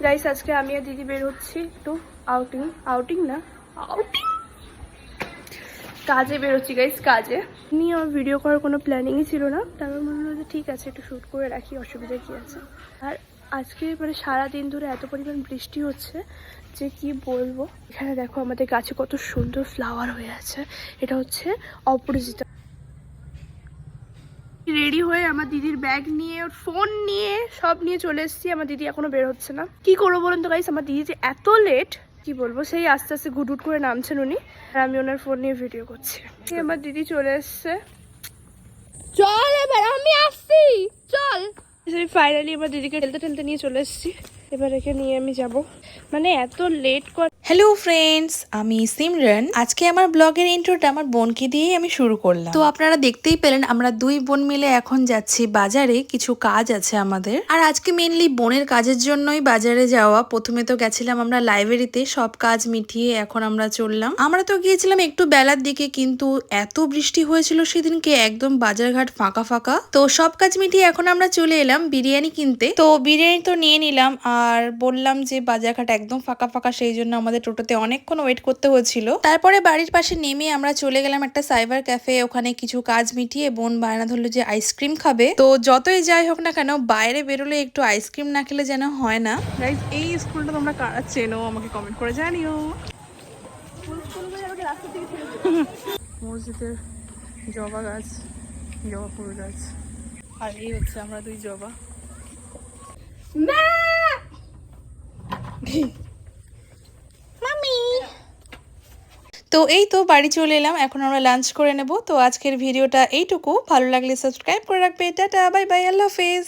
Guys আজকে আমি আর দিদি বের হচ্ছি একটু আউটিং কাজে বেরোচ্ছি গাইস, কাজে নিয়ে আমার ভিডিও করার কোনো প্ল্যানিংই ছিল না। তারপর মনে হলো যে ঠিক আছে একটু শ্যুট করে রাখি, অসুবিধা কী আছে। আর আজকে মানে সারাদিন ধরে এত পরিমাণ বৃষ্টি হচ্ছে যে কি বলবো। এখানে দেখো আমাদের গাছে কত সুন্দর ফ্লাওয়ার হয়ে আছে। এটা হচ্ছে অপরাজিতা। রেডি হয়ে আমার দিদির ব্যাগ নিয়ে, ওর ফোন নিয়ে, সব নিয়ে চলে এসেছি। আমার দিদি এখনো বের হচ্ছে না। কি করবো বলুন তো গাইস, আমার দিদি যে এত লেট কি বলবো। সেই আস্তে আস্তে ঘুটঘুট করে নামছেন উনি, আর আমি ওনার ফোন নিয়ে ভিডিও করছি। আমার দিদি চলে এসছে। চল এবার আমি আসছি, চল। ফাইনালি আমার দিদিকে ঠেলতে ঠেলতে নিয়ে চলে এসেছি। এবার একে নিয়ে আমি যাব, মানে এত লেট কর। হ্যালো ফ্রেন্ডস, আমি সিমরান। আজকে আমার ব্লগের ইন্ট্রোটা আমার বোনকে দিয়েই আমি শুরু করলাম। তো আপনারা দেখতেই পেলেন আমরা দুই বোন মিলে এখন যাচ্ছি বাজারে, কিছু কাজ আছে আমাদের। আর আজকে মেনলি বোনের কাজের জন্যই বাজারে যাওয়া। প্রথমে তো গেছিলাম আমরা লাইব্রেরিতে, সব কাজ মিটিয়ে এখন আমরা চললাম। আমরা তো গিয়েছিলাম একটু বেলার দিকে, কিন্তু এত বৃষ্টি হয়েছিল সেদিনকে, একদম বাজারঘাট ফাঁকা ফাঁকা। তো সব কাজ মিটিয়ে এখন আমরা চলে এলাম বিরিয়ানি কিনতে। তো বিরিয়ানি তো নিয়ে নিলাম, আর বললাম যে বাজারঘাট একদম ফাঁকা ফাঁকা, সেই জন্য আমাদের টোটোতে অনেকক্ষণ ওয়েট করতে হয়েছিল। তারপরে বাড়ির পাশে নেমে আমরা চলে গেলাম একটা সাইবার ক্যাফে। ওখানে কিছু কাজ মিটিয়ে বোন বায়না ধরলো যে আইসক্রিম খাবে। তো যতই যাই হোক না কেন, বাইরে বেরোলে একটু আইসক্রিম না খেলে যেন হয় না। গাইস এই স্কুলটা তোমরা কারা চেনো আমাকে কমেন্ট করে জানিও। মসজিদের জবা গাছ, জবা ফুল গাছ, আর এই হচ্ছে আমরা দুই জবা। তো এই তো বাড়ি চলে এলাম, এখন আমরা লাঞ্চ করে নেব। তো আজকের ভিডিওটা এইটুকু। ভালো লাগলে সাবস্ক্রাইব করে রাখবে। টাটা, বাই বাই, আল্লাহ হাফেজ।